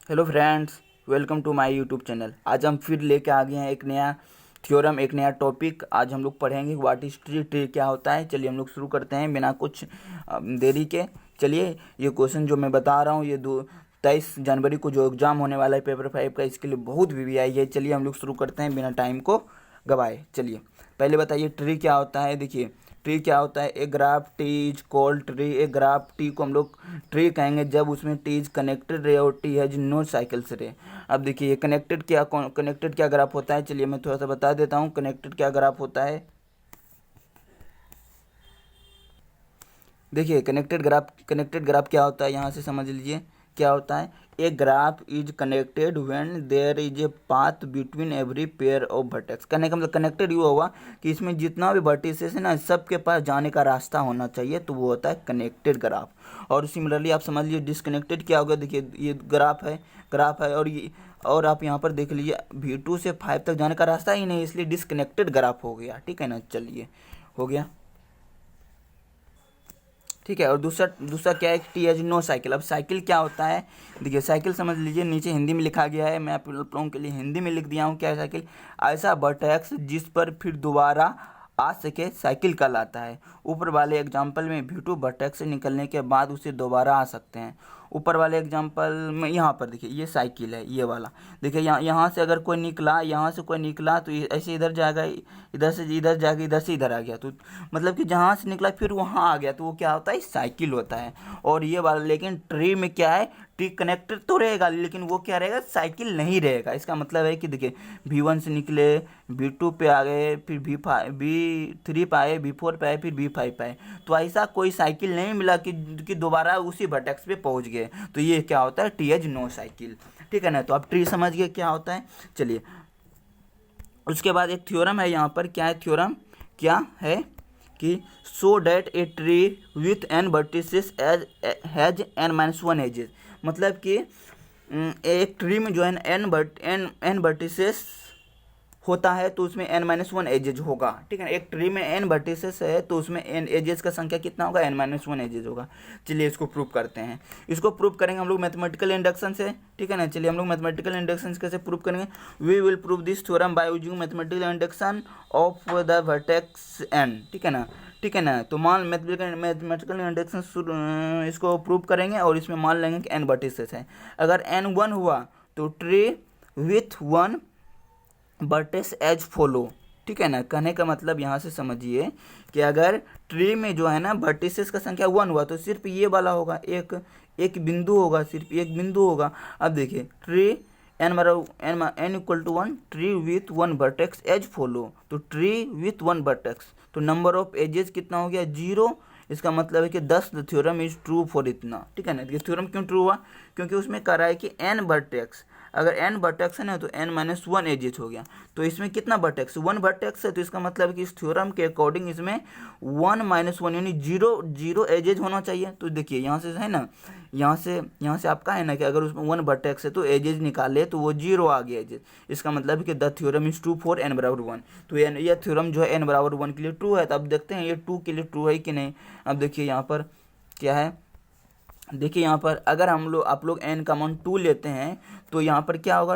Hello friends, welcome to my YouTube channel. आज हम फिर लेके आ गए हैं एक नया थ्योरम, एक नया टॉपिक। आज हम लोग पढ़ेंगे व्हाट इज ट्री, ट्री क्या होता है। चलिए हम लोग शुरू करते हैं बिना कुछ देरी के। चलिए, ये क्वेश्चन जो मैं बता रहा हूँ ये 23 जनवरी को जो एग्ज़ाम होने वाला है पेपर 5 का, इसके लिए बहुत वीवीआई है। चलिए हम लोग शुरू करते हैं बिना टाइम को गवाए। चलिए पहले बताइए ट्री क्या होता है। देखिए ट्री क्या होता है। एक graph T is called tree. एक ग्राफ टी को हम लोग ट्री कहेंगे जब उसमें टी इज कनेक्टेड रहे और टी हैज नो साइकिल्स रहे। अब देखिए ये कनेक्टेड क्या ग्राफ होता है। चलिए मैं थोड़ा सा बता देता हूँ कनेक्टेड क्या ग्राफ होता है। देखिए कनेक्टेड ग्राफ क्या होता है, यहाँ से समझ लीजिए क्या होता है। A graph is connected when there is a path between every pair of vertex. कहने का मतलब कनेक्टेड ये हुआ कि इसमें जितना भी वर्टिसेस है ना, सबके पास जाने का रास्ता होना चाहिए, तो वो होता है कनेक्टेड ग्राफ। और सिमिलरली आप समझ लीजिए डिसकनेक्टेड क्या होगा। देखिए ये ग्राफ है और आप यहाँ पर देख लीजिए V2 से 5 तक जाने का रास्ता ही नहीं, इसलिए डिसकनेक्टेड ग्राफ हो गया। ठीक है ना, चलिए हो गया। ठीक है। और दूसरा दूसरा क्या है, टी एज नो साइकिल। अब साइकिल क्या होता है। देखिए साइकिल समझ लीजिए, नीचे हिंदी में लिखा गया है, मैं आप लोगों के लिए हिंदी में लिख दिया हूँ। क्या है साइकिल? ऐसा वर्टेक्स जिस पर फिर दोबारा आ सके साइकिल कहलाता है। ऊपर वाले एग्जाम्पल में V2 वर्टेक्स से निकलने के बाद उसे दोबारा आ सकते हैं। ऊपर वाले एग्जाम्पल में यहाँ पर देखिए ये साइकिल है, ये वाला। देखिए यहाँ से अगर कोई निकला, यहाँ से कोई निकला तो ऐसे इधर जाएगा, इधर से इधर जाएगा, इधर से इधर आ गया, तो मतलब कि जहाँ से निकला फिर वहाँ आ गया, तो वो क्या होता है, साइकिल होता है। और ये वाला लेकिन ट्री में क्या है, ट्री कनेक्टेड तो रहेगा लेकिन वो क्या रहेगा, साइकिल नहीं रहेगा। इसका मतलब है कि देखिए V1 से निकले, V2 पे आ गए, फिर V3 पे आए, V4 पे आए, फिर V5 पे आए, तो ऐसा कोई साइकिल नहीं मिला कि दोबारा उसी वर्टेक्स पे पहुंच गए। तो ये क्या होता है, टी एज नो साइकिल। ठीक है ना, तो आप ट्री समझ गए क्या होता है। चलिए उसके बाद एक थ्योरम है यहाँ पर। क्या है थ्योरम, क्या है कि so that a tree with n vertices as has n-1 edges. मतलब कि एक ट्री में जो है एन वर्टिसेस होता है तो उसमें n-1 एजेज होगा। ठीक है ना, एक ट्री में n वर्टिसेस है तो उसमें n एजेस का संख्या कितना होगा, n-1 एजेज होगा। चलिए इसको प्रूव करते हैं। इसको प्रूव करेंगे हम लोग मैथमेटिकल इंडक्शन से। ठीक है ना, चलिए हम लोग मैथमेटिकल इंडक्शन कैसे प्रूव करेंगे। We will prove this theorem by using mathematical induction of the vertex n। ठीक है ना, तो मान मैथमेटिकल इंडक्शन इसको प्रूव करेंगे और इसमें मान लेंगे कि n वर्टिसेस है। अगर n 1 हुआ तो tree with 1 vertex as follow. ठीक है ना, कहने का मतलब यहाँ से समझिए कि अगर ट्री में जो है ना वर्टिसेस का संख्या 1 हुआ तो सिर्फ ये वाला होगा, एक एक बिंदु होगा, सिर्फ एक बिंदु होगा। अब देखिए tree n equal to 1, tree with 1 vertex as follow, तो ट्री विथ 1 वर्टेक्स, तो नंबर ऑफ एजेस कितना हो गया, 0। इसका मतलब है कि 10 the theorem is true for इतना। ठीक है ना, ये थ्योरम क्यों ट्रू हुआ, क्योंकि उसमें कह रहा है कि n वर्टेक्स, अगर n वर्टेक्स है ना तो n-1 एजेस हो गया। तो इसमें कितना वर्टेक्स, 1 वर्टेक्स है, तो इसका मतलब है कि इस थ्योरम के अकॉर्डिंग इसमें 1-1 यानी 0 एजेज होना चाहिए। तो देखिए यहाँ से है ना, यहाँ से आपका है ना कि अगर उसमें 1 वर्टेक्स है तो एजेज निकाले तो वो 0 आ गया एजेज। इसका मतलब है कि the theorem is true for n=1। तो यह थ्योरम जो है n=1 के लिए ट्रू है। तो अब देखते हैं ये 2 के लिए ट्रू है कि नहीं। अब देखिए यहाँ पर क्या है, देखिए यहाँ पर अगर आप लोग n का मान 2 लेते हैं तो यहाँ पर क्या होगा,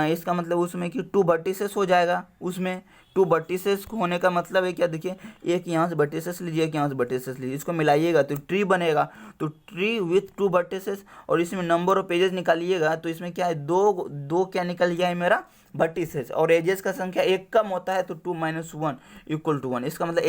इसका मतलब उसमें कि 2 वर्टिसेस हो जाएगा। उसमें 2 वर्टिसेस होने का मतलब है क्या, देखिए एक यहाँ से वर्टिसेस लीजिए, एक यहाँ से वर्टिसेस लीजिए, इसको मिलाइएगा तो ट्री बनेगा। तो ट्री विथ 2 वर्टिसेस, और इसमें नंबर ऑफ एजेस निकालिएगा तो इसमें क्या है, दो क्या निकल गया है मेरा, वर्टिसेस। और एजेस का संख्या एक कम होता है तो 2-1 इक्वल टू 1। इसका मतलब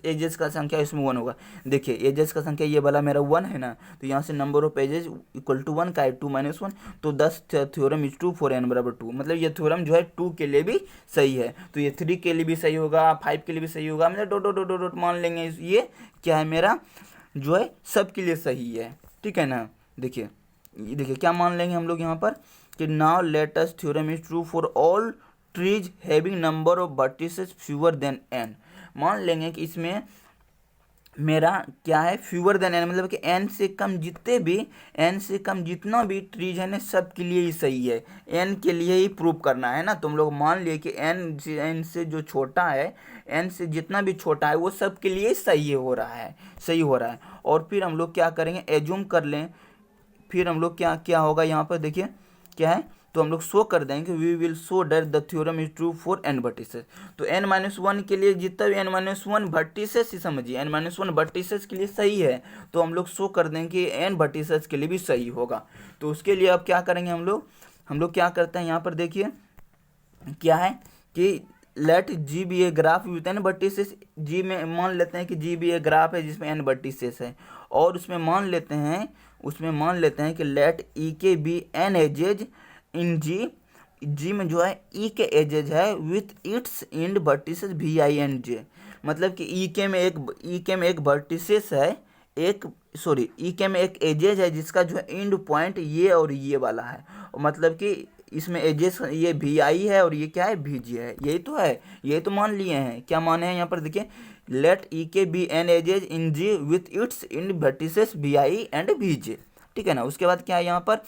एजेस का संख्या इसमें 1 होगा। देखिए एजेस का संख्या ये वाला मेरा 1 है ना, तो यहाँ से number of edges equal to 1 का है 2-1, तो 10 theorem is true for n=2। मतलब ये थ्योरम जो है 2 के लिए भी सही है, तो ये 3 के लिए भी सही होगा, 5 के लिए भी सही होगा। मतलब डॉट मान लेंगे, ये क्या है मेरा जो है सब के लिए सही है। ठीक है ना, देखिए क्या मान लेंगे हम लोग यहाँ पर कि now let us theorem is true for all trees having number of vertices fewer than n। मान लेंगे कि इसमें मेरा क्या है, फ्यूअर देन n, मतलब कि n से कम जितना भी ट्रीज है ना सब के लिए ही सही है, n के लिए ही प्रूव करना है ना। तुम लोग मान लिए कि n से जो छोटा है, n से जितना भी छोटा है वो सब के लिए सही हो रहा है। और फिर हम लोग क्या करेंगे, एज्यूम कर लें फिर हम लोग क्या क्या होगा यहाँ पर देखिए क्या है, तो हम लोग शो कर देंगे we will show that the theorem is true for n vertices. तो n-1 के लिए जितना भी n-1 वर्टिसेस ही समझिए n-1 वर्टिसेस के लिए सही है, तो हम लोग शो कर देंगे n वर्टिसेस के लिए भी सही होगा। तो उसके लिए अब क्या करेंगे हम लोग क्या करते हैं यहाँ पर देखिए क्या है कि let G be a graph with n vertices. G में मान लेते हैं कि जी बी ए ग्राफ है जिसमें एन वर्टिसेस है, और उसमें मान लेते हैं कि let e k be an edges in G में जो है ई के एजेज है with its end vertices v i and j. मतलब कि ई के में एक वर्टिसेस है, ई के में एक एजेज है जिसका जो है इंड पॉइंट ये और ये वाला है, मतलब कि इसमें एजेस ये वी आई है और ये क्या है वी जी है, यही तो है, यही तो मान लिए हैं। क्या माने हैं यहाँ पर देखिए let e k be an edges in G with its in vertices v i and v j, ठीक है ना। उसके बाद क्या है यहाँ पर,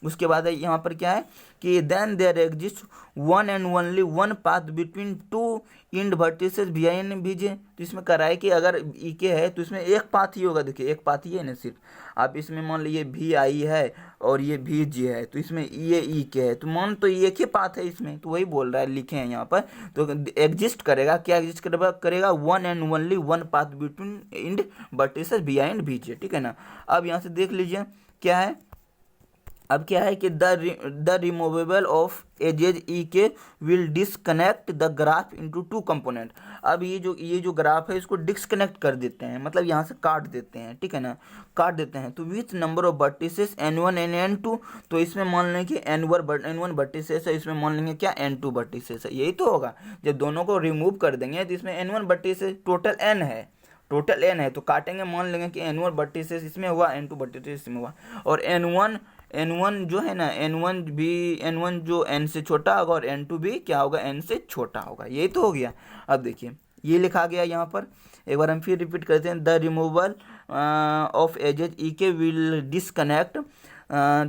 उसके बाद यहाँ पर क्या है कि then there exist one and only one path between two end vertices v i and v j. तो इसमें करा है कि अगर ई के है तो इसमें एक पाथ ही होगा, देखिए एक पाथ ही है ना सिर्फ। आप इसमें मान लीजिए वी आई है और ये वी जी है, तो इसमें ये ई के है, तो मान तो एक ही पाथ है इसमें, तो वही बोल रहा है लिखे हैं यहाँ पर। तो एग्जिस्ट करेगा, क्या एग्जिस्ट करेगा one and only one path between end vertices v i and v j, ठीक है ना। अब यहाँ से देख लीजिए क्या है, अब क्या है कि द रिमूवेबल ऑफ एजेज ई के will disconnect the graph into two component. अब ये जो ग्राफ है इसको डिस्कनेक्ट कर देते हैं, मतलब यहाँ से काट देते हैं, ठीक है ना, काट देते हैं। तो with number of vertices n1 and n2, तो इसमें मान लेंगे कि n1 वर्टिसेस है, इसमें मान लेंगे क्या n2 वर्टिसेस है, यही तो होगा। जब दोनों को रिमूव कर देंगे तो इसमें n1 वर्टिसेस टोटल n है, तो काटेंगे, मान लेंगे कि n1 वर्टिसेस इसमें हुआ, n2 वर्टिसेस इसमें हुआ, और n1 जो है ना n1 जो n से छोटा होगा और n2 भी क्या होगा n से छोटा होगा, यही तो हो गया। अब देखिए ये लिखा गया यहाँ पर, एक बार हम फिर रिपीट करते हैं, द रिमूवल ऑफ एजेज ई के विल डिसकनेक्ट,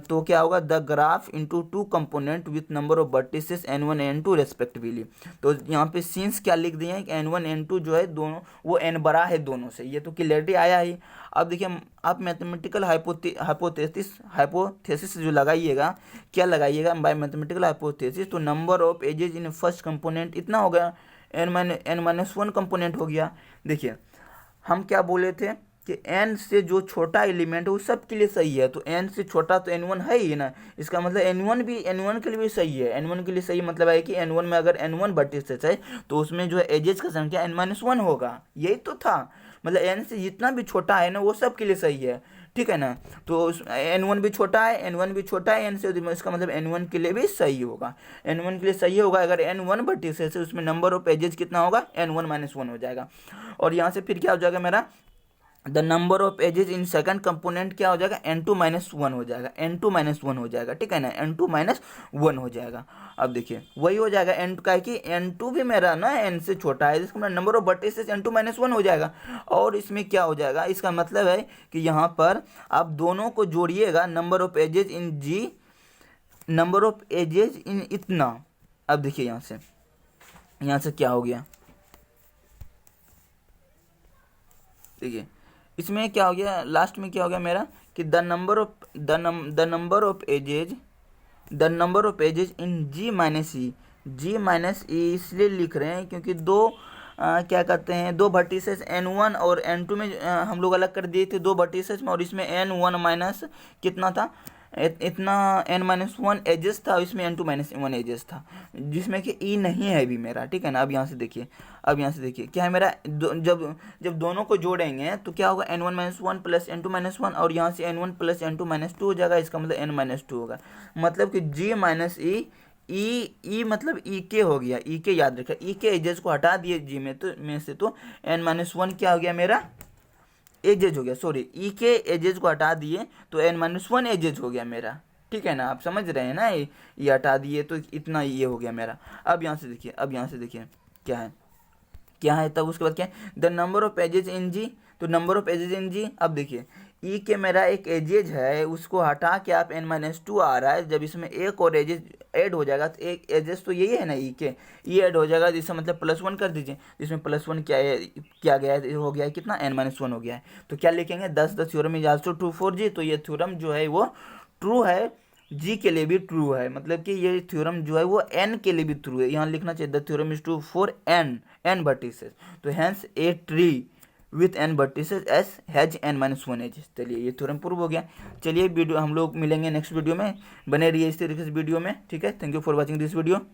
तो क्या होगा the graph into two component with number of vertices n1 n2 respectively. तो यहाँ पे सीन्स क्या लिख दिए हैं कि n1 n2 जो है दोनों वो n बड़ा है दोनों से, ये तो क्लियरिटी आया ही। अब देखिए आप मैथमेटिकल हाइपोथेसिस जो लगाइएगा, क्या लगाइएगा बाय मैथमेटिकल हाइपोथेसिस, तो number of edges in first component इतना हो गया, n-1 कंपोनेंट हो गया। देखिए हम क्या बोले थे कि n से जो छोटा एलिमेंट है वो सब के लिए सही है, तो n से छोटा तो n1 है ही ना, इसका मतलब n1 के लिए भी सही है। n1 के लिए सही मतलब है कि n1 में अगर n1 वर्टिसेस है तो उसमें जो है एजेस का संख्या n-1 होगा, यही तो था। मतलब n से जितना भी छोटा है ना वो सब के लिए सही है, ठीक है ना। तो n1 भी छोटा है n से, इसका मतलब n1 के लिए भी सही होगा, n1 के लिए सही होगा। अगर n1 वर्टिसेस है उसमें नंबर ऑफ एजेस कितना होगा n1-1 हो जाएगा। और यहाँ से फिर क्या हो जाएगा मेरा, the number of edges in second component क्या हो जाएगा n2-1 हो जाएगा, n2-1 हो जाएगा, ठीक है ना, n2-1 हो जाएगा। अब देखिए वही हो जाएगा n का कि n2 भी मेरा ना n से छोटा है, जिसका नंबर ऑफ वर्टिसेस n2-1 हो जाएगा। और इसमें क्या हो जाएगा, इसका मतलब है कि यहाँ पर आप दोनों को जोड़िएगा, number of edges in G, number of edges in इतना। अब देखिए यहाँ से क्या हो गया, देखिए इसमें क्या हो गया, लास्ट में क्या हो गया मेरा कि the number of edges in G minus e इसलिए लिख रहे हैं क्योंकि क्या कहते हैं दो वर्टिसेस n1 और n2 में हम लोग अलग कर दिए थे, दो वर्टिसेस में, और इसमें n1 माइनस कितना था, इतना n-1 एजेस था, इसमें n2-1 एजेस था, जिसमें कि ई नहीं है अभी मेरा, ठीक है ना। अब यहाँ से देखिए क्या है मेरा, जब दोनों को जोड़ेंगे तो क्या होगा n1-1 प्लस n2-1, और यहाँ से n1 प्लस n2-2 हो जाएगा, इसका मतलब n-2 होगा। मतलब कि g माइनस ई मतलब ई के हो गया, ई के याद रखा, ई के एजेस को हटा दिए जी में से तो n-1 क्या हो गया मेरा एजेज हो गया, सॉरी ई के एजेज को हटा दिए तो n-1 एजेज हो गया मेरा, ठीक है ना। आप समझ रहे हैं ना, ये हटा दिए तो इतना ये हो गया मेरा। अब यहाँ से देखिए क्या है तब उसके बाद क्या है the number of edges in जी, तो नंबर ऑफ एजेज इन जी, अब देखिए ई के मेरा एक एजेज है उसको हटा के आप n-2 आ रहा है, जब इसमें एक और एजेज ऐड हो जाएगा तो एक एजेज तो यही है ना ई के, ई ऐड हो जाएगा, जिसका मतलब +1 कर दीजिए, जिसमें +1 क्या गया है, हो गया है कितना n-1 हो गया है। तो क्या लिखेंगे 10 the theorem is also true for G, तो ये थ्योरम जो है वो ट्रू है, जी के लिए भी ट्रू है, मतलब कि ये थ्योरम जो है वो एन के लिए भी ट्रू है। यहाँ लिखना चाहिए the theorem is true for n vertices, तो hence a tree with n vertices S has n minus one edge. चलिए ये थ्योरम प्रूव हो गया। चलिए वीडियो हम लोग मिलेंगे नेक्स्ट वीडियो में, बने रहिए इस तरीके से वीडियो में, ठीक है। Thank you for watching this video.